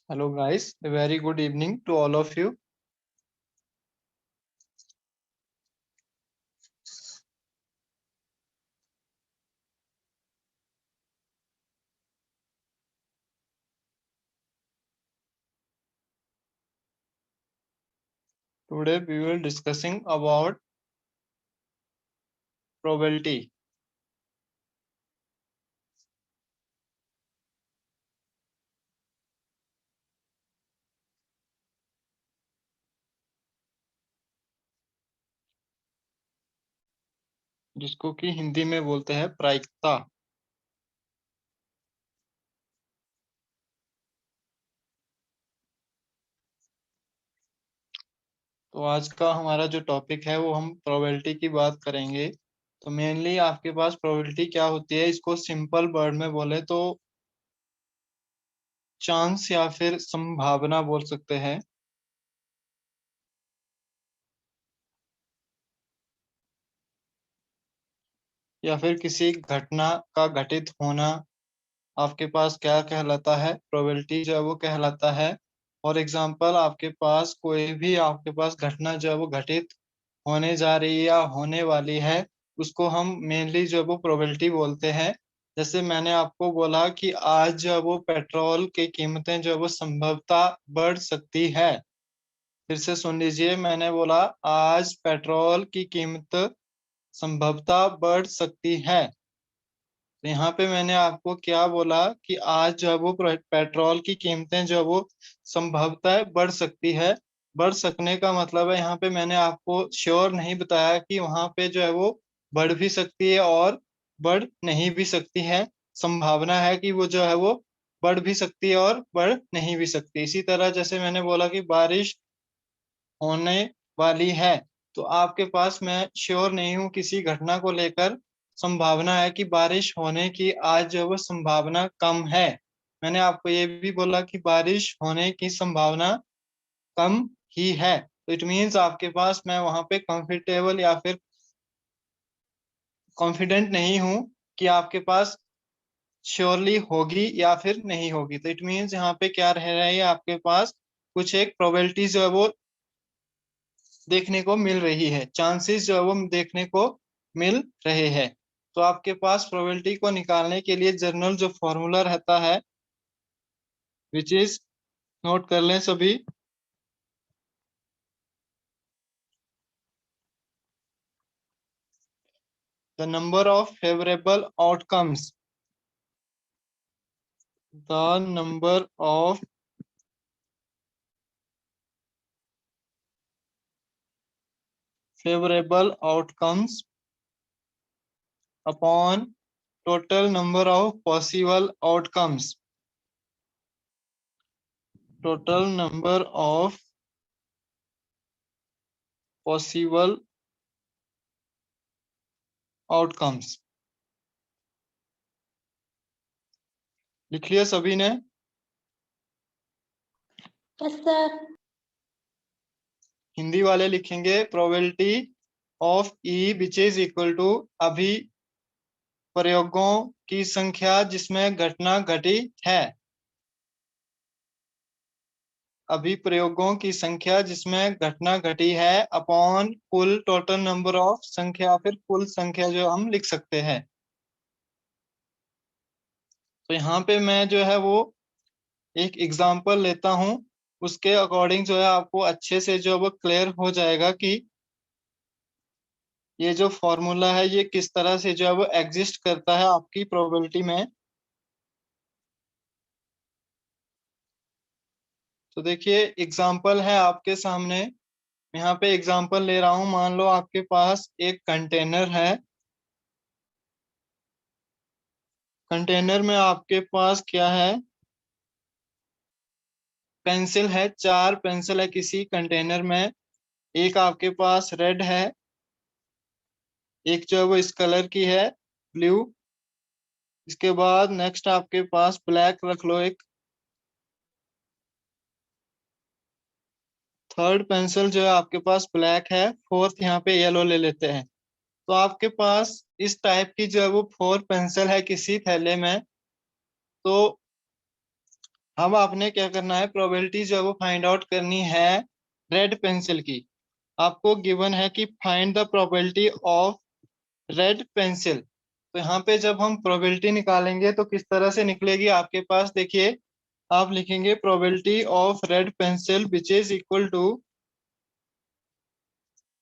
Hello guys, a very good evening to all of you. Today we will discussing about probability. जिसको कि हिंदी में बोलते हैं प्रायिकता। तो आज का हमारा जो टॉपिक है वो हम प्रोबेबिलिटी की बात करेंगे। तो मेनली आपके पास प्रोबेबिलिटी क्या होती है, इसको सिंपल वर्ड में बोले तो चांस या फिर संभावना बोल सकते हैं। या फिर किसी घटना का घटित होना आपके पास क्या कहलाता है, प्रोबेबिलिटी जो है वो कहलाता है। फॉर एग्जाम्पल आपके पास कोई भी आपके पास घटना जो है वो घटित होने जा रही है या होने वाली है, उसको हम मेनली जो है वो प्रोबेबिलिटी बोलते हैं। जैसे मैंने आपको बोला कि आज जो है वो पेट्रोल की कीमतें जो है वो संभवतः बढ़ सकती है। फिर से सुन लीजिए, मैंने बोला आज पेट्रोल की कीमत संभवतः बढ़ सकती है। तो यहाँ पे मैंने आपको क्या बोला कि आज जो है वो पेट्रोल की कीमतें जो है वो संभवतः बढ़ सकती है। बढ़ सकने का मतलब है यहाँ पे मैंने आपको श्योर नहीं बताया कि वहां पे जो है वो बढ़ भी सकती है और बढ़ नहीं भी सकती है। संभावना है कि वो जो है वो बढ़ भी सकती है और बढ़ नहीं भी सकती। इसी तरह जैसे मैंने बोला कि बारिश होने वाली है, तो आपके पास मैं श्योर नहीं हूँ किसी घटना को लेकर। संभावना है कि बारिश होने की आज जो है वो संभावना कम है। मैंने आपको ये भी बोला कि बारिश होने की संभावना कम ही है। तो इट मीन्स आपके पास मैं वहां पे कंफर्टेबल या फिर कॉन्फिडेंट नहीं हूँ कि आपके पास श्योरली होगी या फिर नहीं होगी। तो इट मीन्स यहाँ पे क्या रह रहा है, आपके पास कुछ एक प्रोबेबिलिटी जो है वो देखने को मिल रही है, चांसेस जो है वो देखने को मिल रहे हैं। तो आपके पास प्रोबेबिलिटी को निकालने के लिए जनरल जो फॉर्मूला रहता है, विच इज, नोट कर लें सभी। The number of favourable outcomes, the number of favorable outcomes upon total number of possible outcomes, total number of possible outcomes। लिख लिया सभी ने? Yes sir. हिंदी वाले लिखेंगे probability of E which is equal to अभी प्रयोगों की संख्या जिसमें घटना घटी है, अभी प्रयोगों की संख्या जिसमें घटना घटी है, अपॉन कुल टोटल नंबर ऑफ संख्या, फिर कुल संख्या जो हम लिख सकते हैं। तो यहाँ पे मैं जो है वो एक एग्जांपल लेता हूँ, उसके अकॉर्डिंग जो है आपको अच्छे से जो है वो क्लियर हो जाएगा कि ये जो फॉर्मूला है ये किस तरह से जो है वो एग्जिस्ट करता है आपकी प्रोबेबिलिटी में। तो देखिए एग्जांपल है आपके सामने, यहाँ पे एग्जांपल ले रहा हूँ। मान लो आपके पास एक कंटेनर है, कंटेनर में आपके पास क्या है, पेंसिल है, 4 पेंसिल है किसी कंटेनर में। एक आपके पास रेड है, एक जो है वो इस कलर की है, ब्लू। इसके बाद नेक्स्ट आपके पास ब्लैक रख लो एक। थर्ड पेंसिल जो है आपके पास ब्लैक है, फोर्थ यहाँ पे येलो ले लेते हैं। तो आपके पास इस टाइप की जो है वो 4 पेंसिल है किसी थैले में। तो अब आपने क्या करना है, प्रोबेबिलिटी जो है वो फाइंड आउट करनी है रेड पेंसिल की। आपको गिवन है कि find the probability of red pencil. तो यहाँ पे जब हम प्रोबेबिलिटी निकालेंगे तो किस तरह से निकलेगी आपके पास, देखिए आप लिखेंगे probability of red pencil which is equal to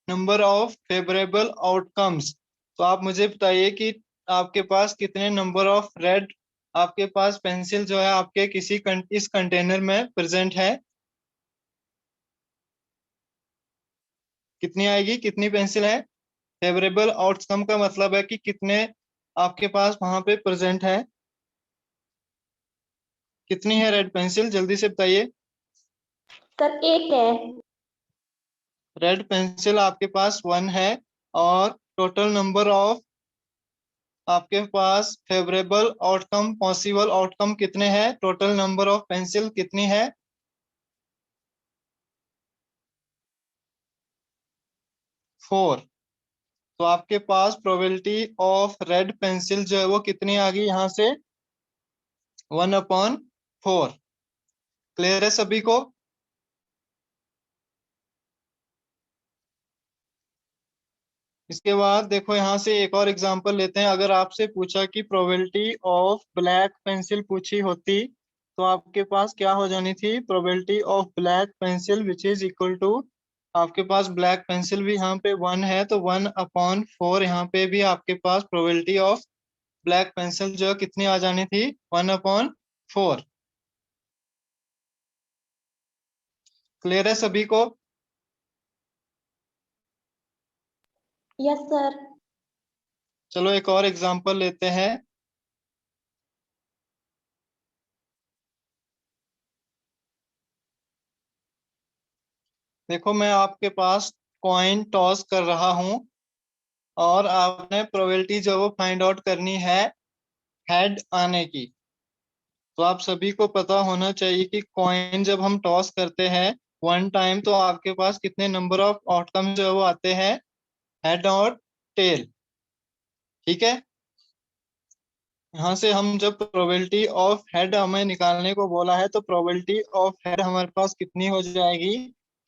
number of favourable outcomes. तो आप मुझे बताइए कि आपके पास कितने नंबर ऑफ रेड आपके पास पेंसिल जो है आपके इस कंटेनर में प्रेजेंट है। कितनी आएगी, कितनी पेंसिल है। फेवरेबल आउटकम का मतलब है कि कितने आपके पास वहां पे प्रेजेंट है। कितनी है रेड पेंसिल, जल्दी से बताइए। सर एक है। रेड पेंसिल आपके पास 1 है। और टोटल नंबर ऑफ आपके पास फेवरेबल आउटकम पॉसिबल आउटकम कितने हैं, टोटल नंबर ऑफ पेंसिल कितनी है। 4। तो आपके पास प्रोबेबिलिटी ऑफ रेड पेंसिल जो है वो कितनी आ गई यहाँ से, 1/4। क्लियर है सभी को। इसके बाद देखो यहाँ से एक और एग्जांपल लेते हैं। अगर आपसे पूछा कि प्रोबेबिलिटी ऑफ ब्लैक पेंसिल पूछी होती तो आपके पास क्या हो जानी थी, probability of black pencil which is equal to, आपके पास ब्लैक पेंसिल भी यहाँ पे 1 है तो 1/4 यहाँ पे भी आपके पास प्रोबेबिलिटी ऑफ ब्लैक पेंसिल जो कितनी आ जानी थी, 1/4। क्लियर है सभी को। Yes sir. चलो एक और एग्जांपल लेते हैं। देखो मैं आपके पास कॉइन टॉस कर रहा हूं और आपने प्रोबेबिलिटी जो वो फाइंड आउट करनी है हेड आने की। तो आप सभी को पता होना चाहिए कि कॉइन जब हम टॉस करते हैं 1 टाइम तो आपके पास कितने नंबर ऑफ आउटकम जो है वो आते हैं, हेड और टेल। ठीक है। यहाँ से हम जब प्रोबेबिलिटी ऑफ हेड हमें निकालने को बोला है तो प्रोबेबिलिटी ऑफ हेड हमारे पास कितनी हो जाएगी,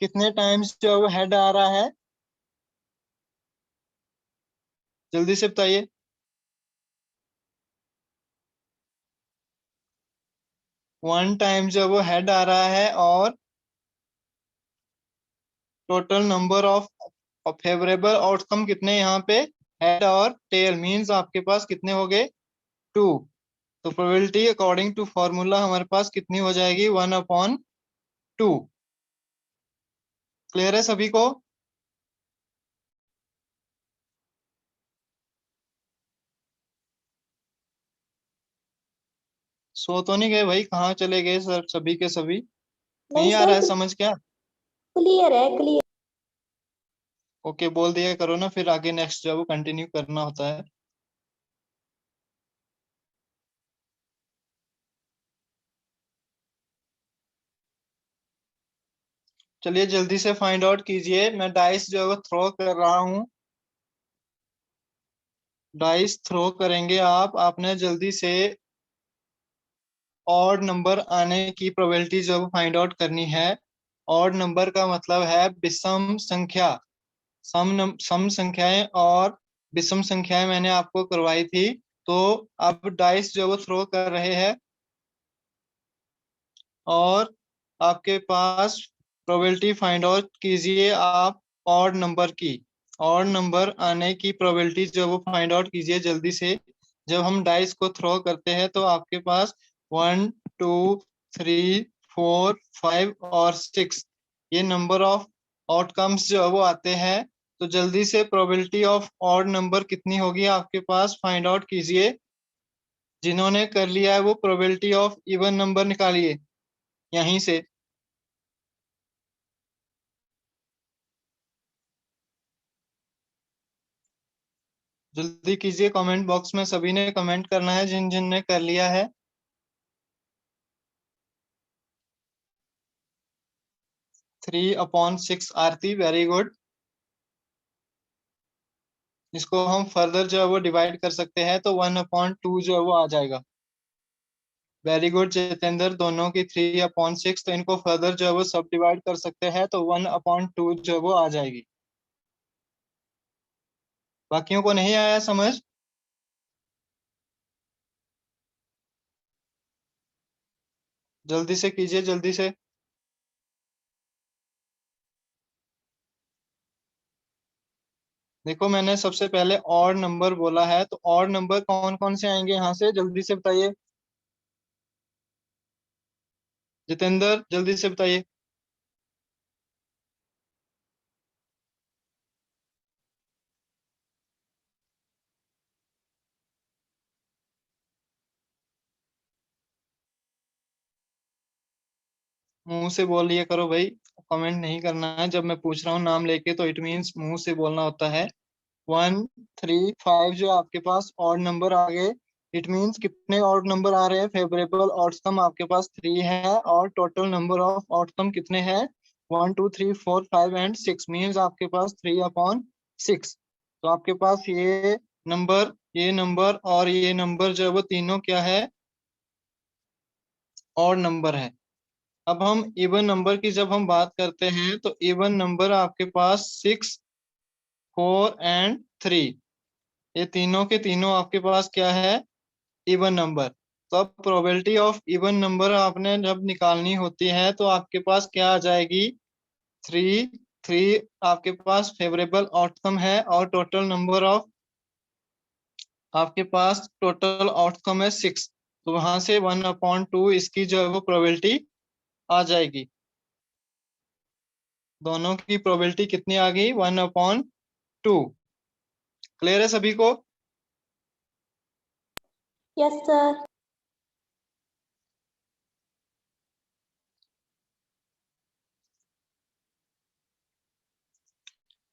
कितने टाइम्स जो हेड आ रहा है, जल्दी से बताइए। 1 टाइम जो वो हेड आ रहा है और total number of favourable outcome कितने यहाँ पे, हेड और टेल मींस आपके पास कितने हो गए, 2। तो प्रोबेबिलिटी अकॉर्डिंग टू फॉर्मूला हमारे पास कितनी हो जाएगी, 1/2। क्लियर है सभी को। सो तो नहीं गए भाई, कहाँ चले गए सर सभी के सभी, नहीं नहीं आ रहा सर, है समझ क्या। क्लियर है क्लियर। ओके बोल दिया करो ना, फिर आगे नेक्स्ट जो है वो कंटिन्यू करना होता है। चलिए जल्दी से फाइंड आउट कीजिए। मैं डाइस जो है वो थ्रो कर रहा हूँ। डाइस थ्रो करेंगे आप, आपने जल्दी से ऑड नंबर आने की प्रोबेबिलिटी जो फाइंड आउट करनी है। ऑड नंबर का मतलब है विषम संख्या। सम संख्याएं और विषम संख्याएं मैंने आपको करवाई थी। तो अब डाइस जो वो थ्रो कर रहे हैं और आपके पास प्रोबेबिलिटी फाइंड आउट कीजिए आप ऑड नंबर की। ऑड नंबर आने की प्रोबेबिलिटी जो वो फाइंड आउट कीजिए जल्दी से। जब हम डाइस को थ्रो करते हैं तो आपके पास 1 2 3 4 5 और 6 ये नंबर ऑफ आउटकम्स जो है वो आते हैं। तो जल्दी से प्रोबेबिलिटी ऑफ ऑड नंबर कितनी होगी आपके पास फाइंड आउट कीजिए। जिन्होंने कर लिया है वो प्रोबेबिलिटी ऑफ इवन नंबर निकालिए यहीं से। जल्दी कीजिए, कमेंट बॉक्स में सभी ने कमेंट करना है जिन जिन ने कर लिया है। 3/6 आरती, वेरी गुड। इसको हम फर्दर जो है वो डिवाइड कर सकते हैं तो 1/2 जो है वो आ जाएगा। वेरी गुड जितेंद्र, दोनों की 3/6, तो इनको फर्दर जो है वो सब डिवाइड कर सकते हैं, तो 1/2 जो है वो आ जाएगी। बाकियों को नहीं आया समझ? जल्दी से कीजिए, जल्दी से। देखो मैंने सबसे पहले ऑड नंबर बोला है, तो ऑड नंबर कौन कौन से आएंगे यहाँ से, जल्दी से बताइए। जितेंद्र जल्दी से बताइए। मुंह से बोल लिया करो भाई, कमेंट नहीं करना है। जब मैं पूछ रहा हूँ नाम लेके तो इट मीन्स मुंह से बोलना होता है। 1, 3, 5 जो आपके पास ऑड नंबर आ गए, इट मीन्स कितने ऑड नंबर आ रहे हैं। फेवरेबल ऑडसम आपके पास 3 है, और टोटल नंबर ऑफ ऑडसम कितने हैं, 1, 2, 3, 4, 5 एंड 6, मीन्स आपके पास 3/6। तो आपके पास ये नंबर और ये नंबर जो है वो तीनों क्या है, ऑड नंबर है। अब हम इवन नंबर की जब हम बात करते हैं, तो इवन नंबर आपके पास 6, 4 एंड 3, ये तीनों के तीनों आपके पास क्या है, इवन नंबर। तो अब प्रोबेबिलिटी ऑफ इवन नंबर आपने जब निकालनी होती है, तो आपके पास क्या आ जाएगी, 3, 3 आपके पास फेवरेबल आउटकम है, और टोटल नंबर ऑफ आपके पास टोटल आउटकम है 6, तो वहां से 1/2 इसकी जो है वो प्रोबेबिलिटी आ जाएगी। दोनों की प्रोबेबिलिटी कितनी आ गई, 1/2। क्लियर है सभी को? Yes sir.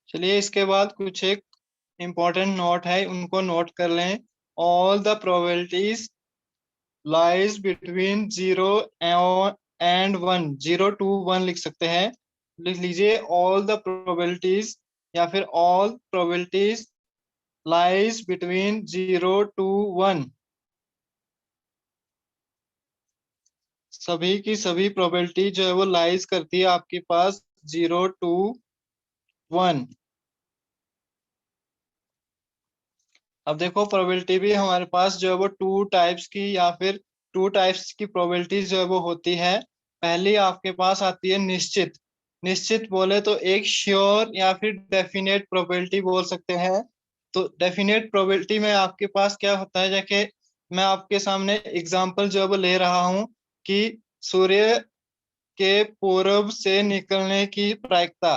चलिए इसके बाद कुछ एक इम्पोर्टेंट नोट है, उनको नोट कर लें। All the probabilities lies between 0 and 1, 0 to 1 लिख सकते हैं। लिख लीजिए, ऑल द प्रोबेबिलिटीज या फिर all probabilities lies between 0 to 1। सभी की सभी प्रोबेबिलिटी जो है वो लाइज करती है आपके पास 0 to 1। अब देखो प्रोबेबिलिटी भी हमारे पास जो है वो 2 टाइप्स की, या फिर 2 टाइप्स की प्रोबेबिलिटीज जो है वो होती है। पहली आपके पास आती है निश्चित। निश्चित बोले तो एक श्योर या फिर डेफिनेट प्रोबेबिलिटी बोल सकते हैं। तो डेफिनेट प्रोबेबिलिटी में आपके पास क्या होता है, जैसे मैं आपके सामने एग्जांपल जो है वो ले रहा हूँ कि सूर्य के पूरब से निकलने की प्रायिकता।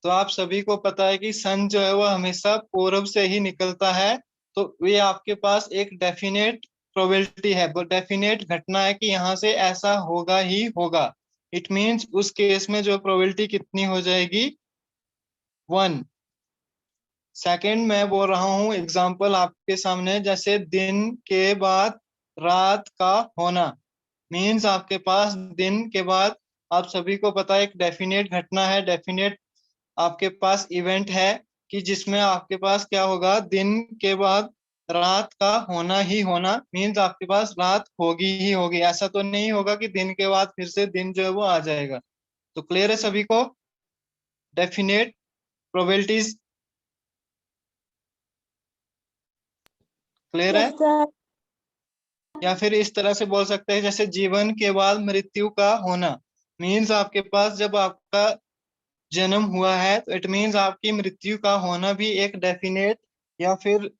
तो आप सभी को पता है कि सन जो है वो हमेशा पूरब से ही निकलता है। तो ये आपके पास एक डेफिनेट प्रोबेबिलिटी है, वो डेफिनेट घटना है कि यहाँ से ऐसा होगा ही होगा। इट मीन्स उस केस में जो प्रोबेबिलिटी कितनी हो जाएगी, 1। सेकंड मैं बोल रहा हूँ एग्जाम्पल आपके सामने, जैसे दिन के बाद रात का होना। मीन्स आपके पास दिन के बाद, आप सभी को पता है एक डेफिनेट घटना है, डेफिनेट आपके पास इवेंट है, कि जिसमें आपके पास क्या होगा, दिन के बाद रात का होना ही होना। मीन्स आपके पास रात होगी ही होगी, ऐसा तो नहीं होगा कि दिन के बाद फिर से दिन जो है वो आ जाएगा। तो क्लियर है सभी को, डेफिनेट प्रोबेबिलिटीज क्लियर यस है? सर। या फिर इस तरह से बोल सकते हैं, जैसे जीवन के बाद मृत्यु का होना। मीन्स आपके पास जब आपका जन्म हुआ है, तो इट मीन्स आपकी मृत्यु का होना भी एक डेफिनेट या फिर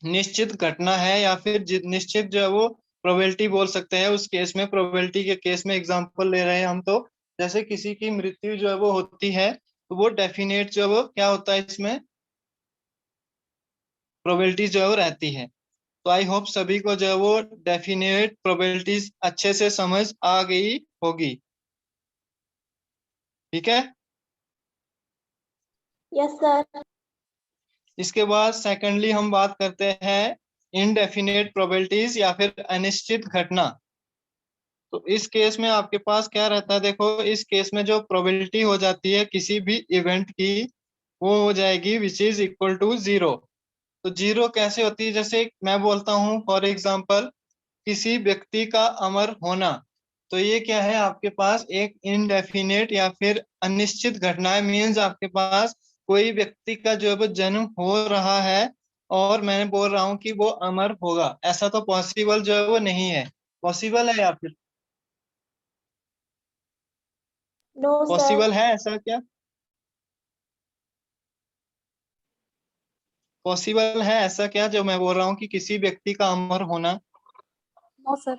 निश्चित घटना है, या फिर निश्चित जो है वो प्रोबेबिलिटी बोल सकते हैं। उस केस में, प्रोबेबिलिटी के केस में एग्जांपल ले रहे हैं हम, तो जैसे किसी की मृत्यु जो है वो होती है, तो वो डेफिनेट जो है वो क्या होता है, इसमें प्रोबेबिलिटी जो है वो रहती है। तो आई होप सभी को जो है वो डेफिनेट प्रोबेबिलिटीज अच्छे से समझ आ गई होगी। ठीक है। Yes sir. इसके बाद सेकंडली हम बात करते हैं इनडेफिनेट प्रोबेबिलिटीज या फिर अनिश्चित घटना। तो इस केस में आपके पास क्या रहता है, देखो इस केस में जो प्रोबेबिलिटी हो जाती है किसी भी इवेंट की, वो हो जाएगी विच इज इक्वल टू 0। तो 0 कैसे होती है, जैसे मैं बोलता हूँ फॉर एग्जाम्पल किसी व्यक्ति का अमर होना, तो ये क्या है आपके पास एक इनडेफिनेट या फिर अनिश्चित घटना है। मीन्स आपके पास कोई व्यक्ति का जो है वो जन्म हो रहा है और मैं बोल रहा हूँ कि वो अमर होगा, ऐसा तो पॉसिबल जो है वो नहीं है। पॉसिबल है या फिर नो सर। पॉसिबल है ऐसा क्या? पॉसिबल है ऐसा क्या जो मैं बोल रहा हूँ कि किसी व्यक्ति का अमर होना? No sir.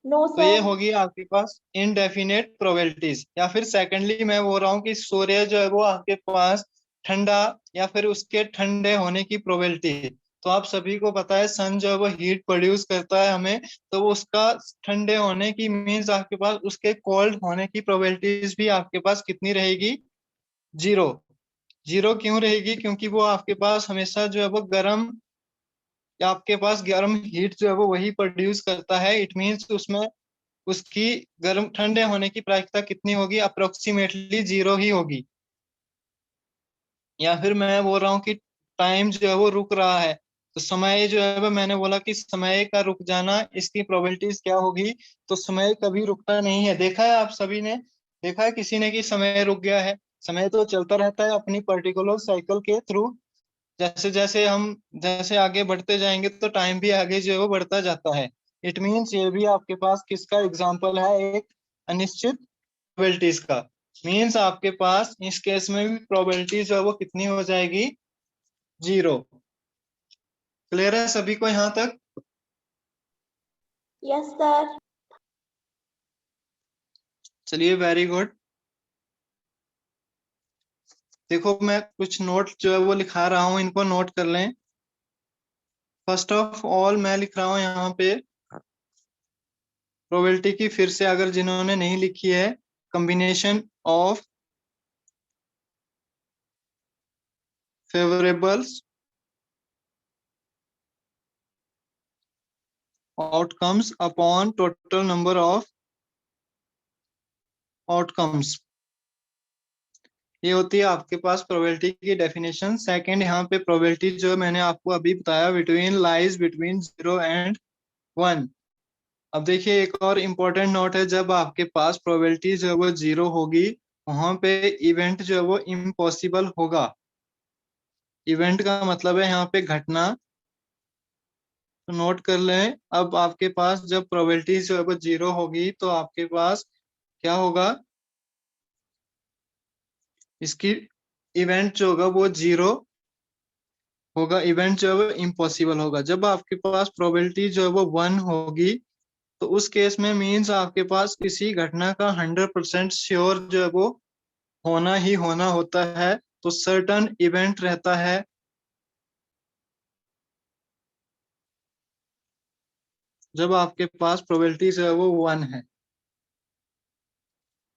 नो तो ये सर। होगी आपके पास इनडेफिनेट प्रोबेबिलिटीज। या फिर सेकेंडली मैं बोल रहा हूँ कि सूर्य जो है वो आपके पास ठंडा या फिर उसके ठंडे होने की प्रोबेबिलिटी। तो आप सभी को पता है सन जो है वो हीट प्रोड्यूस करता है हमें, तो वो उसका ठंडे होने की मीन्स आपके पास उसके कोल्ड होने की प्रोबेबिलिटीज भी आपके पास कितनी रहेगी? जीरो। जीरो क्यों रहेगी? क्योंकि वो आपके पास हमेशा जो है वो गर्म, या आपके पास गर्म हीट जो है वो वही प्रोड्यूस करता है। इट मीन्स उसमें उसकी गर्म ठंडे होने की प्रायिकता कितनी होगी? अप्रोक्सीमेटली जीरो ही होगी। या फिर मैं बोल रहा हूँ कि टाइम जो है वो रुक रहा है, तो समय जो है वो मैंने बोला कि समय का रुक जाना, इसकी प्रोबेबिलिटीज क्या होगी? तो समय कभी रुकता नहीं है। देखा है आप सभी ने, देखा है किसी ने कि समय रुक गया है? समय तो चलता रहता है अपनी पर्टिकुलर साइकिल के थ्रू। जैसे जैसे हम जैसे आगे बढ़ते जाएंगे तो टाइम भी आगे जो है वो बढ़ता जाता है। इट मीन्स ये भी आपके पास किसका एग्जाम्पल है? एक अनिश्चित प्रोबेबिलिटीज का। मीन्स आपके पास इस केस में भी प्रोबेबिलिटी जो है वो कितनी हो जाएगी? जीरो। क्लियर है सभी को यहाँ तक? Yes sir. चलिए, वेरी गुड। देखो मैं कुछ नोट जो है वो लिखा रहा हूँ, इनको नोट कर लें। फर्स्ट ऑफ ऑल मैं लिख रहा हूँ यहाँ पे प्रोबेबिलिटी की, फिर से अगर जिन्होंने नहीं लिखी है, combination of favourables outcomes upon total number of outcomes। ये होती है आपके पास प्रोबेबिलिटी की डेफिनेशन। सेकंड, यहाँ पे प्रोबेबिलिटी जो मैंने आपको अभी बताया बिटवीन लाइज बिटवीन 0 and 1। अब देखिए एक और इम्पोर्टेंट नोट है, जब आपके पास प्रोबेबिलिटी जो है वो जीरो होगी, वहां पे इवेंट जो है वो इम्पॉसिबल होगा। इवेंट का मतलब है यहाँ पे घटना, तो नोट कर लें। अब आपके पास जब प्रोबेबिलिटी जो है वो जीरो होगी तो आपके पास क्या होगा? इसकी इवेंट जो होगा वो जीरो होगा, इवेंट जो है वो इम्पॉसिबल होगा। जब आपके पास प्रोबेबिलिटी जो है वो 1 होगी, तो उस केस में मीन्स आपके पास किसी घटना का 100% श्योर जो है वो होना ही होना होता है, तो सर्टन इवेंट रहता है। जब आपके पास प्रोबेबिलिटी जो है वो 1 है।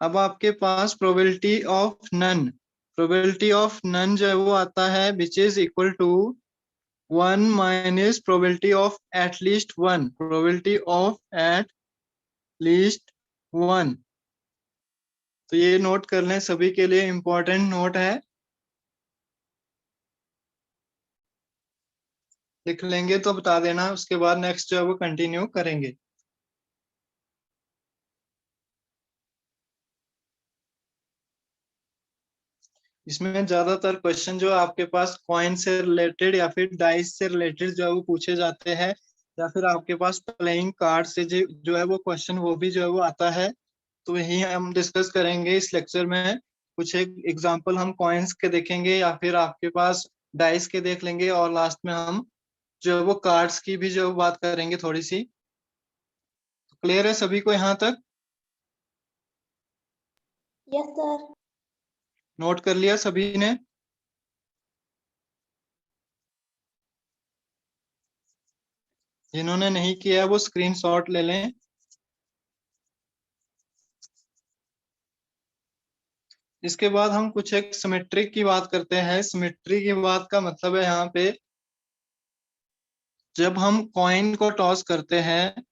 अब आपके पास probability of none, probability of none जो है वो आता है which is equal to 1 - probability of at least 1, probability of at least 1। तो ये नोट कर लें, सभी के लिए इम्पोर्टेंट नोट है। लिख लेंगे तो बता देना, उसके बाद नेक्स्ट जो है वो कंटिन्यू करेंगे। इसमें ज्यादातर क्वेश्चन जो आपके पास कॉइन से रिलेटेड या फिर डाइस से रिलेटेड जो है वो पूछे जाते हैं, या फिर आपके पास प्लेइंग कार्ड से जो है वो क्वेश्चन वो भी जो है वो आता है। तो यही हम डिस्कस करेंगे इस लेक्चर में। कुछ एक एग्जांपल हम कॉइन्स के देखेंगे या फिर आपके पास डाइस के देख लेंगे, और लास्ट में हम जो है वो कार्ड्स की भी जो बात करेंगे थोड़ी सी। क्लियर है सभी को यहाँ तक? Yes sir. नोट कर लिया सभी ने? जिन्होंने नहीं किया है वो स्क्रीनशॉट ले लें। इसके बाद हम कुछ एक सिमेट्रिक की बात करते हैं। सिमेट्री की बात का मतलब है यहाँ पे, जब हम कॉइन को टॉस करते हैं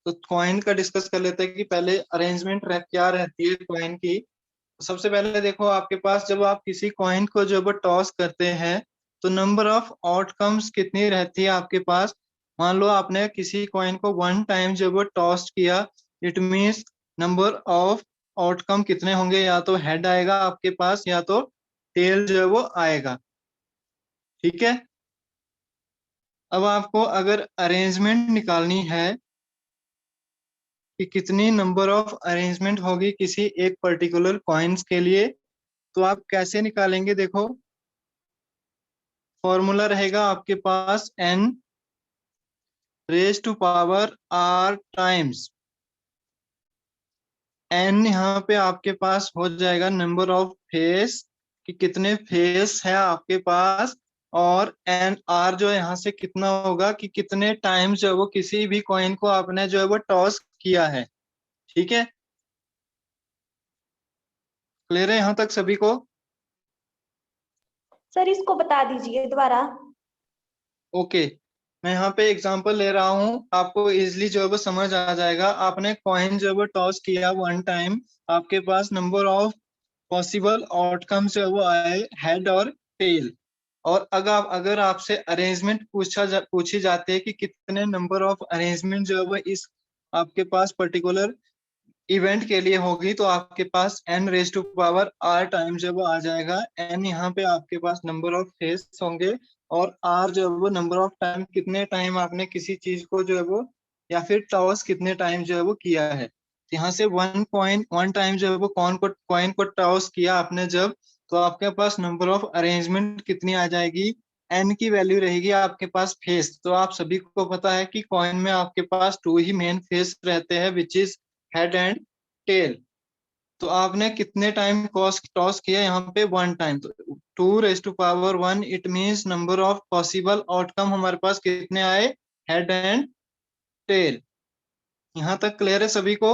तो कॉइन का डिस्कस कर लेते हैं कि पहले अरेंजमेंट क्या रहती है कॉइन की। सबसे पहले देखो आपके पास जब आप किसी कॉइन को जब टॉस करते हैं तो नंबर ऑफ आउटकम्स कितनी रहती है आपके पास? मान लो आपने किसी कॉइन को 1 टाइम जब वो टॉस किया, it means number of outcome कितने होंगे, या तो हेड आएगा आपके पास या तो टेल जो है वो आएगा। ठीक है। अब आपको अगर अरेंजमेंट निकालनी है कि कितनी नंबर ऑफ अरेंजमेंट होगी किसी एक पर्टिकुलर कॉइन्स के लिए, तो आप कैसे निकालेंगे? देखो, फॉर्मूला रहेगा आपके पास n raise to power r times n, यहाँ पे आपके पास हो जाएगा नंबर ऑफ फेस, कि कितने फेस है आपके पास, और एन आर जो है यहाँ से कितना होगा कि कितने टाइम्स जो है वो किसी भी कॉइन को आपने जो है वो टॉस किया है। ठीक है, क्लियर है यहाँ तक सभी को? सर इसको बता दीजिए दोबारा। ओके, मैं यहाँ पे एग्जांपल ले रहा हूँ, आपको इजीली जो है वो समझ आ जाएगा। आपने कॉइन जो है वो टॉस किया 1 टाइम, आपके पास नंबर ऑफ पॉसिबल आउटकम जो है वो आए हेड और टेल। और अगर आपसे अरेंजमेंट पूछी जाती है कि कितने नंबर ऑफ अरेंजमेंट जो है वो इस आपके पास पर्टिकुलर इवेंट के लिए होगी, तो आपके पास n raise to power r time जब वो आ जाएगा। n यहाँ पे आपके पास नंबर ऑफ फेस होंगे, और r जो है वो नंबर ऑफ टाइम, कितने टाइम आपने किसी चीज को जो है वो, या फिर टॉस कितने टाइम जो है वो किया है। तो यहाँ से 1 टाइम जो है वो कॉइन को टॉस किया आपने जब, तो आपके पास नंबर ऑफ अरेंजमेंट कितनी आ जाएगी, n की वैल्यू रहेगी आपके पास फेस। तो आप सभी को पता है कि कॉइन में आपके पास 2 ही मेन फेस रहते हैं, which is head and tail. तो आपने कितने टाइम टॉस किया यहाँ पे? 1 टाइम। तो 2 raise to power 1, it means number of possible outcome हमारे पास कितने आए? Head and tail. यहाँ तक क्लियर है सभी को?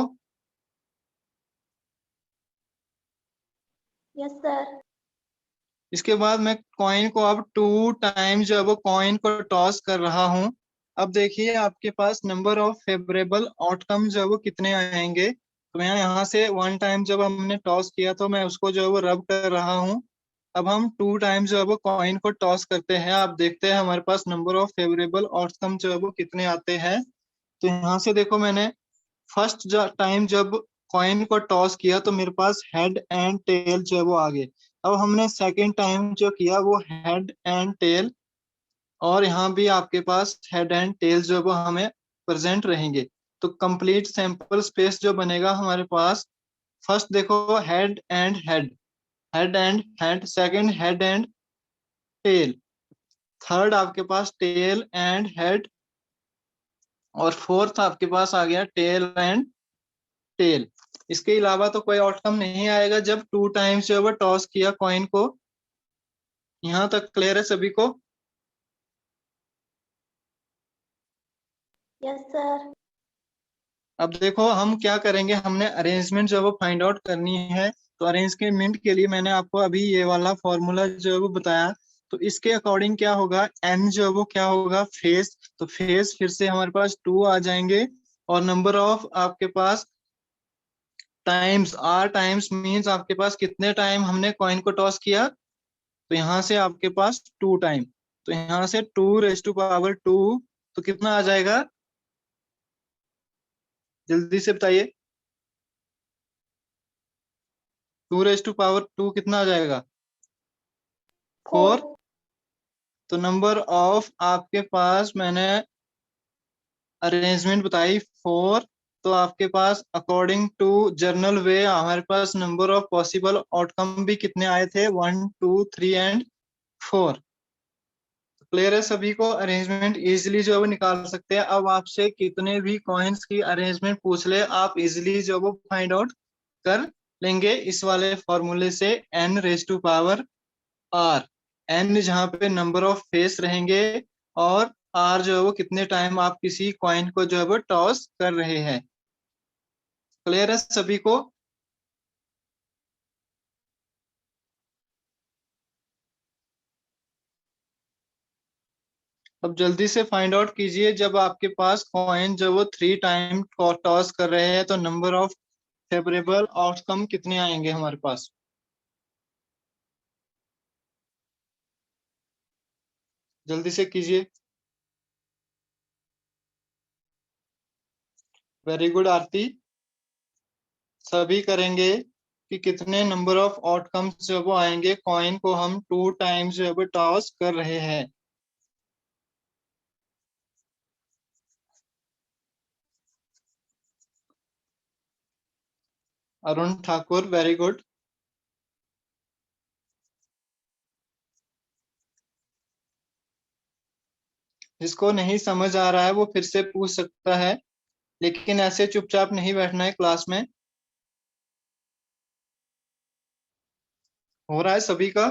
Yes sir. इसके बाद मैं कॉइन को अब 2 टाइम जो है वो कॉइन को टॉस कर रहा हूँ। अब देखिए आपके पास नंबर ऑफ फेवरेबल आउटकम जो है वो कितने आएंगे। तो मैं यहाँ से 1 टाइम जब हमने टॉस किया तो मैं उसको जो है वो रब कर रहा हूँ। अब हम 2 टाइम जो है वो कॉइन को टॉस करते हैं, आप देखते हैं हमारे पास नंबर ऑफ फेवरेबल आउटकम जो है वो कितने आते हैं। तो यहाँ से देखो, मैंने फर्स्ट टाइम जब कॉइन को टॉस किया तो मेरे पास हेड एंड टेल जो है वो आ गए। अब हमने सेकेंड टाइम जो किया वो हेड एंड टेल, और यहाँ भी आपके पास हेड एंड टेल जो है वो हमें प्रेजेंट रहेंगे। तो कंप्लीट सैंपल स्पेस जो बनेगा हमारे पास, फर्स्ट देखो head and head, head and head, second head and tail, third आपके पास टेल एंड हेड, और फोर्थ आपके पास आ गया टेल एंड टेल। इसके अलावा तो कोई आउटकम नहीं आएगा जब 2 टाइम्स जो है वो टॉस किया कॉइन को। यहाँ तक क्लियर है सभी को? Yes sir. अब देखो हम क्या करेंगे, हमने अरेंजमेंट जो है वो फाइंड आउट करनी है। तो अरेंजमेंट के लिए मैंने आपको अभी ये वाला फॉर्मूला जो है वो बताया। तो इसके अकॉर्डिंग क्या होगा, एन जो है वो क्या होगा, फेस। तो फेस फिर से हमारे पास 2 आ जाएंगे, और नंबर ऑफ आपके पास टाइम्स, आर टाइम्स मीन्स आपके पास कितने टाइम हमने कॉइन को टॉस किया। तो यहाँ से आपके पास 2 टाइम, तो यहाँ से 2 रेज टू पावर 2, तो कितना आ जाएगा, जल्दी से बताइए। 2 रेज टू पावर 2 कितना आ जाएगा? 4। 4। तो नंबर ऑफ आपके पास मैंने अरेंजमेंट बताई 4। तो आपके पास अकॉर्डिंग टू जर्नल वे हमारे पास नंबर ऑफ पॉसिबल आउटकम भी कितने आए थे, 1 2 3 एंड 4। क्लियर है सभी को? अरेंजमेंट इजीली जो है वो निकाल सकते हैं। अब आपसे कितने भी कॉइन्स की अरेंजमेंट पूछ ले, आप इजीली जो वो फाइंड आउट कर लेंगे इस वाले फॉर्मूले से। n raise to power r, n जहाँ पे नंबर ऑफ फेस रहेंगे, और r जो है वो कितने टाइम आप किसी कॉइन को जो है वो टॉस कर रहे हैं। क्लियर है सभी को? अब जल्दी से फाइंड आउट कीजिए, जब आपके पास कॉइन जो वो 3 टाइम टॉस कर रहे हैं तो नंबर ऑफ फेवरेबल आउटकम कितने आएंगे हमारे पास। जल्दी से कीजिए। वेरी गुड आरती। सभी करेंगे कि कितने नंबर ऑफ आउटकम्स जो वो आएंगे कॉइन को हम 2 टाइम्स जो है टॉस कर रहे हैं। Arun Thakur very good. जिसको नहीं समझ आ रहा है वो फिर से पूछ सकता है, लेकिन ऐसे चुपचाप नहीं बैठना है क्लास में। हो रहा है सभी का?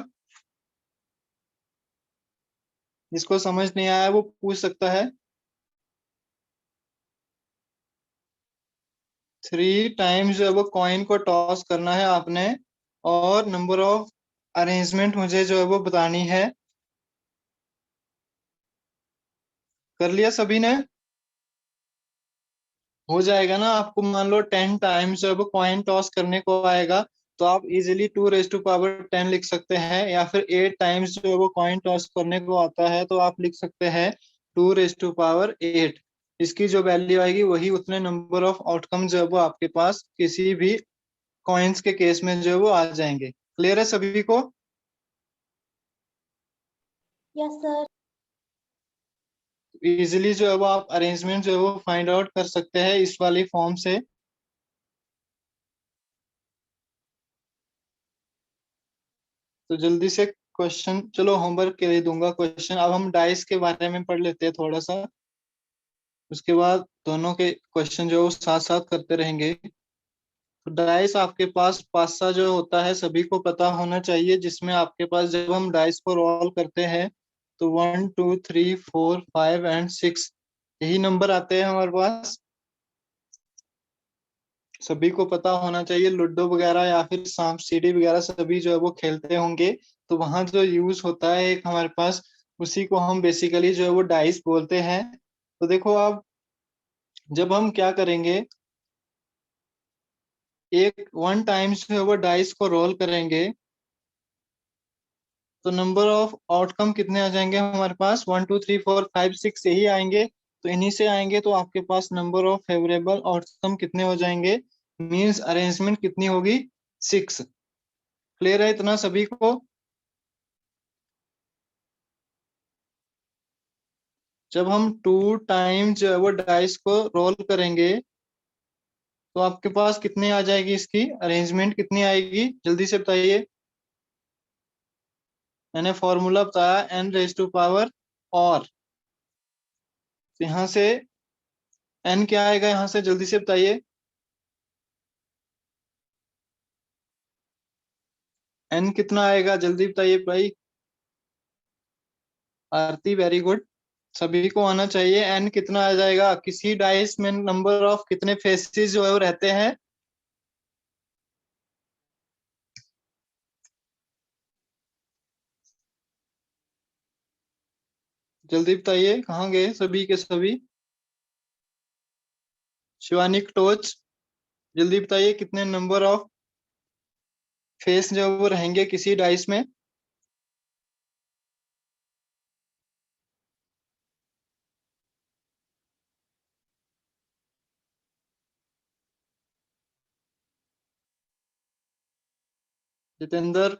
जिसको समझ नहीं आया वो पूछ सकता है। 3 टाइम्स जो है वो कॉइन को टॉस करना है आपने, और नंबर ऑफ अरेंजमेंट मुझे जो है वो बतानी है। कर लिया सभी ने? हो जाएगा ना। आपको मान लो 10 टाइम्स जब कॉइन टॉस करने को आएगा तो आप इजीली 2 raised to power 10 लिख सकते हैं, या फिर 8 टाइम्स जो वो कॉइन टॉस करने को आता है तो आप लिख सकते हैं 2 raised to power 8। इसकी जो वैल्यू आएगी वही उतने नंबर ऑफ आउटकम जो है वो आपके पास किसी भी कॉइन्स के केस में जो है वो आ जाएंगे। क्लियर है सभी को? Yes sir. इजीली जो है वो आप अरेंजमेंट जो है वो फाइंड आउट कर सकते हैं इस वाली फॉर्म से। तो जल्दी से क्वेश्चन, चलो होमवर्क के लिए दूंगा क्वेश्चन। अब हम डाइस के बारे में पढ़ लेते हैं थोड़ा सा, उसके बाद दोनों के क्वेश्चन जो साथ साथ करते रहेंगे। तो डाइस आपके पास पासा जो होता है सभी को पता होना चाहिए, जिसमें आपके पास जब हम डाइस को रोल करते हैं तो 1 2 3 4 5 एंड 6 यही नंबर आते हैं हमारे पास। सभी को पता होना चाहिए। लूडो वगैरह या फिर सांप सीढ़ी वगैरह सभी जो है वो खेलते होंगे, तो वहां जो यूज होता है एक हमारे पास, उसी को हम बेसिकली जो है वो डाइस बोलते हैं। तो देखो आप, जब हम क्या करेंगे, एक 1 टाइम्स जो है वो डाइस को रोल करेंगे तो नंबर ऑफ आउटकम कितने आ जाएंगे हमारे पास? 1 2 3 4 5 6 यही आएंगे। तो इन्हीं से आएंगे तो आपके पास नंबर ऑफ फेवरेबल आउटकम कितने हो जाएंगे, मींस अरेंजमेंट कितनी होगी? 6। क्लियर है इतना सभी को? जब हम 2 टाइम्स जो है वो डाइस को रोल करेंगे तो आपके पास कितने आ जाएगी, इसकी अरेंजमेंट कितनी आएगी, जल्दी से बताइए। मैंने फॉर्मूला बताया n raised to power, और यहाँ से n क्या आएगा, यहाँ से जल्दी से बताइए। n कितना आएगा जल्दी बताइए भाई। आरती वेरी गुड। सभी को आना चाहिए। n कितना आ जाएगा? किसी डाइस में नंबर ऑफ कितने फेसेस जो है वो रहते हैं? जल्दी बताइए, कहाँ गए सभी के सभी? शिवानी टोच, जल्दी बताइए कितने नंबर ऑफ फेस जो वो रहेंगे किसी डाइस में? जितेंद्र,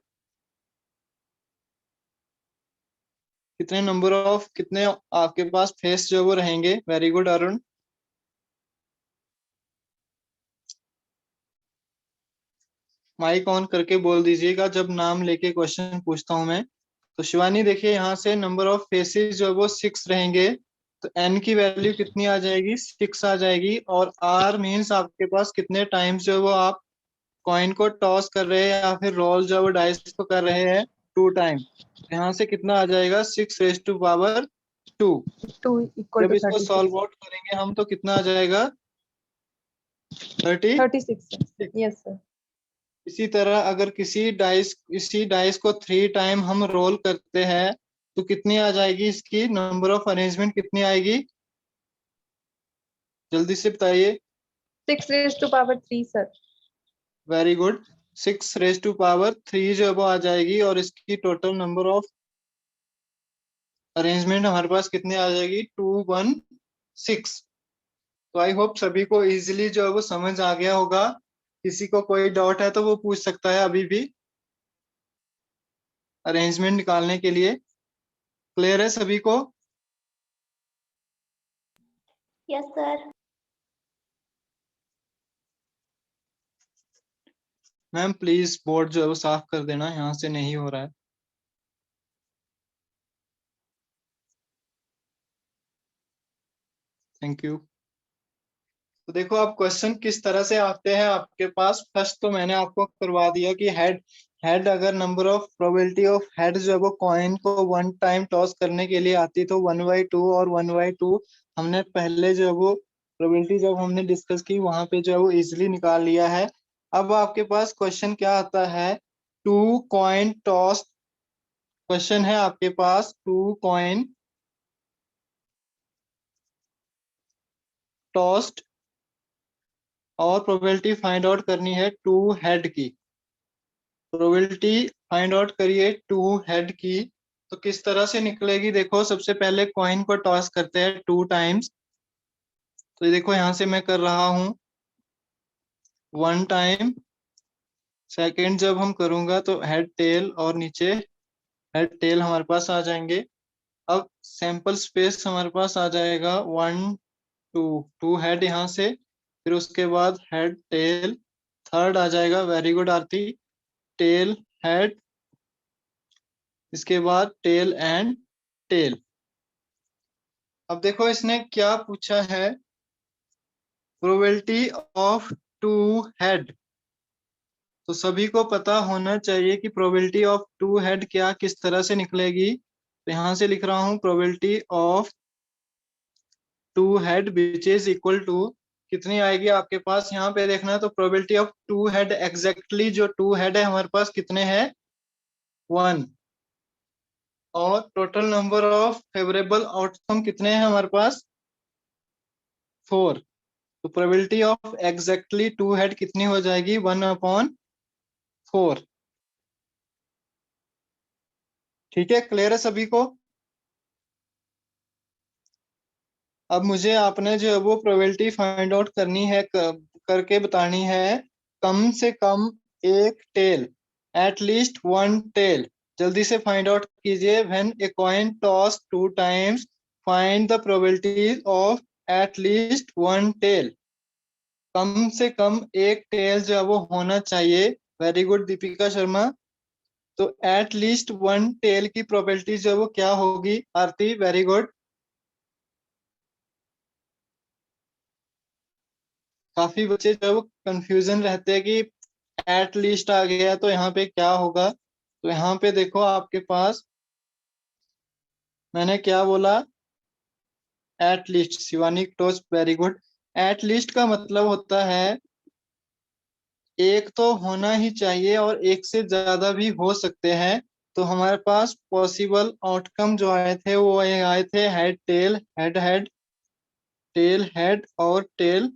कितने नंबर ऑफ, कितने आपके पास फेस जो वो रहेंगे? Very good Arun. Mike on करके बोल दीजिएगा जब नाम लेके क्वेश्चन पूछता हूं मैं। तो शिवानी देखिए, यहाँ से नंबर ऑफ फेसेस जो है वो 6 रहेंगे, तो n की वैल्यू कितनी आ जाएगी? 6 आ जाएगी। और r मीन्स आपके पास कितने टाइम्स जो है वो आप कॉइन को टॉस कर रहे हैं या फिर रोल जो है वो डाइस को कर रहे हैं? 2 टाइम। यहाँ से कितना आ जाएगा? 6 raised to power 2। 2 equal जब to इसको 36. सॉल्व आउट करेंगे हम तो कितना आ जाएगा? 30। 36 sir. Yes sir. इसी तरह अगर इसी डाइस को 3 टाइम हम रोल करते हैं तो कितनी आ जाएगी, इसकी नंबर ऑफ अरेंजमेंट कितनी आएगी, जल्दी से बताइए। 6 raised to power 3 sir. Very good. 6 raised to power 3 जो है वो आ जाएगी, और इसकी टोटल नंबर ऑफ अरेंजमेंट हमारे पास कितनी आ जाएगी? 216। तो आई होप सभी को इजीली जो है वो समझ आ गया होगा। किसी को कोई डाउट है तो वो पूछ सकता है अभी भी अरेंजमेंट निकालने के लिए। क्लियर है सभी को? Yes sir. Ma'am please board जो है वो साफ कर देना, यहाँ से नहीं हो रहा है। Thank you. तो देखो अब क्वेश्चन किस तरह से आते हैं आपके पास। फर्स्ट तो मैंने आपको करवा दिया कि हेड हेड अगर number of probability of head जो है वो कॉइन को वन टाइम टॉस करने के लिए आती तो 1/2 और 1/2 हमने पहले जो है वो प्रोबेबिलिटी जब हमने डिस्कस की वहां पे जो है वो इजिली निकाल लिया है। अब आपके पास क्वेश्चन क्या आता है, टू कॉइन टॉस। क्वेश्चन है आपके पास टू कॉइन टॉस्ड और प्रोबेबिलिटी फाइंड आउट करनी है टू हेड की। प्रोबेबिलिटी फाइंड आउट करिए टू हेड की। तो किस तरह से निकलेगी, देखो सबसे पहले कॉइन को टॉस करते हैं 2 टाइम्स। तो ये देखो यहाँ से मैं कर रहा हूँ 1 टाइम। सेकंड जब हम करूंगा तो हेड टेल और नीचे हेड टेल हमारे पास आ जाएंगे। अब सैंपल स्पेस हमारे पास आ जाएगा 1 2 2 हेड यहाँ से, फिर उसके बाद हेड टेल। थर्ड आ जाएगा, वेरी गुड आरती, टेल हेड, इसके बाद टेल एंड टेल। अब देखो इसने क्या पूछा है, प्रोबेबिलिटी ऑफ टू हेड। तो सभी को पता होना चाहिए कि प्रोबेबिलिटी ऑफ टू हेड क्या किस तरह से निकलेगी। तो यहां से लिख रहा हूं probability of two head which is equal to, कितनी आएगी आपके पास यहाँ पे देखना है। तो probability of two head exactly जो टू हेड है हमारे पास कितने हैं, 1। और total number of favourable outcome कितने हैं हमारे पास, 4। तो probability of exactly two head कितनी हो जाएगी, 1/4। ठीक है, क्लियर है सभी को? अब मुझे आपने जो है वो प्रोबेबिलिटी फाइंड आउट करनी है, करके बतानी है कम से कम एक tail, at least one tail. जल्दी से फाइंड आउट कीजिए। When a coin toss 2 times find the probability of at least one tail. कम से कम एक टेल जो है वो होना चाहिए। Very good Deepika Sharma. तो एट लीस्ट वन टेल की प्रोबेबिलिटी जो है वो क्या होगी, आरती वेरी गुड। काफी बच्चे जो है वो कंफ्यूजन रहते हैं कि एट लीस्ट आ गया तो यहाँ पे क्या होगा। तो यहाँ पे देखो आपके पास मैंने क्या बोला, एट लीस्ट। शिवानी टोस वेरी गुड। एट लीस्ट का मतलब होता है एक तो होना ही चाहिए और एक से ज्यादा भी हो सकते हैं। तो हमारे पास पॉसिबल आउटकम जो आए थे वो ये आए थे head tail, head head, tail head और टेल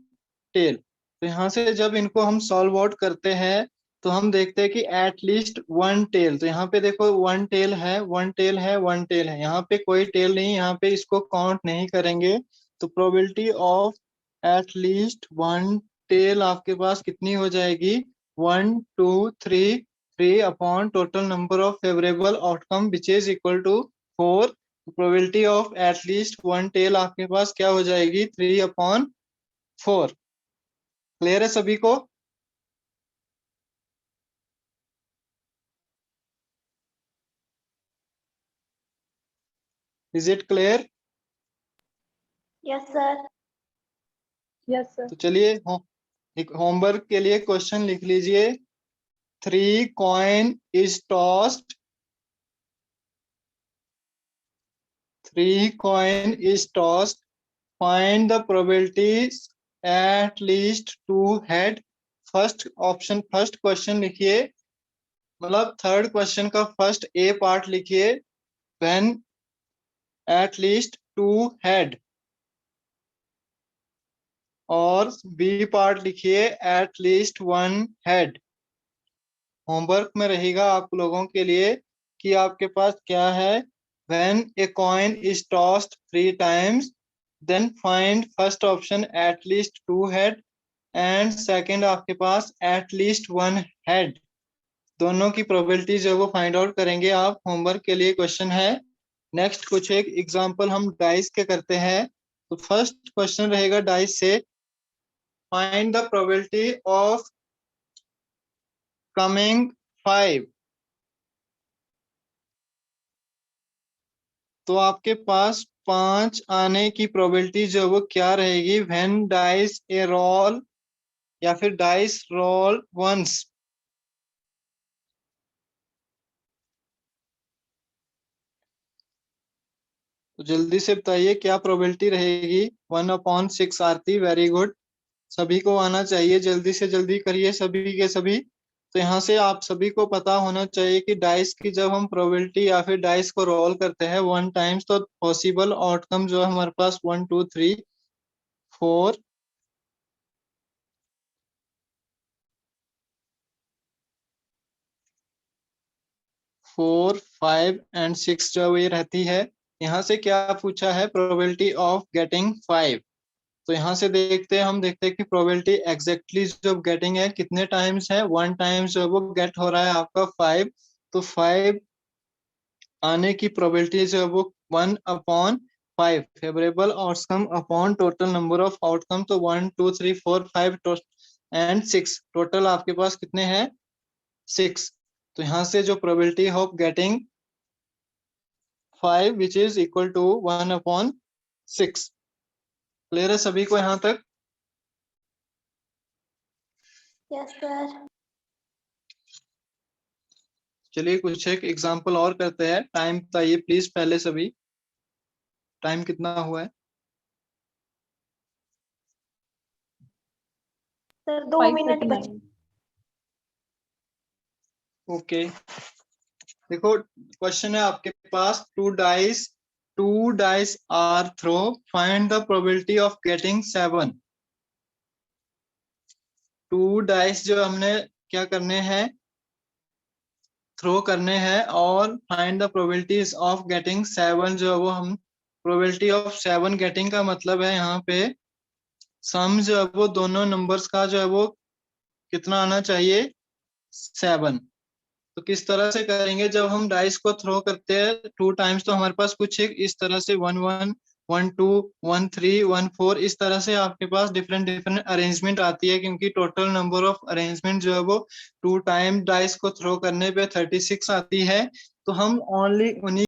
टेल। तो यहाँ से जब इनको हम सॉल्व आउट करते हैं तो हम देखते हैं कि एट लीस्ट वन टेल। तो यहाँ पे देखो वन टेल है, वन टेल है, वन टेल है, यहाँ पे कोई टेल नहीं, यहाँ पे इसको काउंट नहीं करेंगे। तो probability of at least one tail आपके पास कितनी हो जाएगी, 1 2 3, 3 upon total number of favourable outcome which is equal to 4। Probability of at least one tail आपके पास क्या हो जाएगी, 3/4। क्लियर है सभी को? Is it clear? Yes sir. Yes, sir. तो चलिए एक होमवर्क के लिए क्वेश्चन लिख लीजिए। 3 coin is tossed, 3 coin is tossed, find the probabilities at least two head. First option, first question लिखिए, मतलब थर्ड क्वेश्चन का फर्स्ट ए पार्ट लिखिए, when at least two head. और बी पार्ट लिखिए at least one head. Homework में रहेगा आप लोगों के लिए कि आपके पास क्या है, when a coin is tossed 3 times then find first option at least 2 head and second आपके पास एट लीस्ट 1 हेड। दोनों की प्रोबेबिलिटी जो वो फाइंड आउट करेंगे आप। होमवर्क के लिए क्वेश्चन है। नेक्स्ट कुछ एक एग्जांपल हम डाइस के करते हैं। तो फर्स्ट क्वेश्चन रहेगा डाइस से, find the probability of coming 5। तो आपके पास 5 आने की प्रोबेबिलिटी जो वो क्या रहेगी, व्हेन डाइस ए रोल या फिर डाइस रोल वंस। तो जल्दी से बताइए क्या प्रोबेबिलिटी रहेगी। 1/6 आरती, वेरी गुड, सभी को आना चाहिए, जल्दी से जल्दी करिए सभी के सभी। तो यहाँ से आप सभी को पता होना चाहिए कि डाइस की जब हम प्रोबेबिलिटी या फिर डाइस को रोल करते हैं 1 टाइम्स, तो पॉसिबल आउटकम जो है हमारे पास 1 2 3 4 4 5 एंड 6 जो ये रहती है। यहाँ से क्या पूछा है, प्रोबेबिलिटी ऑफ गेटिंग 5। तो यहाँ से देखते हैं, हम देखते हैं कि प्रोबेबिलिटी एग्जैक्टली जो गेटिंग है कितने टाइम्स है, 1 टाइम्स जो वो गेट हो रहा है आपका 5। तो 5 आने की प्रोबेबिलिटी जो है वो 1/5 favourable outcome upon total number of outcome. तो 1 2 3 4 5 एंड 6 टोटल आपके पास कितने हैं, 6। तो यहाँ से जो probability of getting 5 which is equal to 1/6। Clear है सभी को यहाँ तक? Yes sir. चलिए कुछ एक एग्जांपल और करते हैं। टाइम बताइए प्लीज पहले सभी, टाइम कितना हुआ है? सर 2 मिनट बचे। 5:39। ओके, देखो क्वेश्चन है आपके पास, two dice are throw, find the probability of getting 7। 2 dice जो हमने क्या करने हैं, थ्रो करने हैं, और find the probabilities of getting 7 जो है वो हम, प्रोबेबिलिटी ऑफ 7 गेटिंग का मतलब है यहाँ पे सम जो है वो दोनों नंबर्स का जो है वो कितना आना चाहिए, 7। तो किस तरह से करेंगे, जब हम डाइस को थ्रो करते हैं 2 टाइम्स, तो हमारे पास कुछ एक इस तरह से 1 1 1 2 1 3 1 4 इस तरह से आपके पास डिफरेंट डिफरेंट अरेंजमेंट आती है, क्योंकि टोटल नंबर ऑफ अरेंजमेंट जो है वो 2 टाइम डाइस को थ्रो करने पे 36 आती है। तो हम ओनली उन्हीं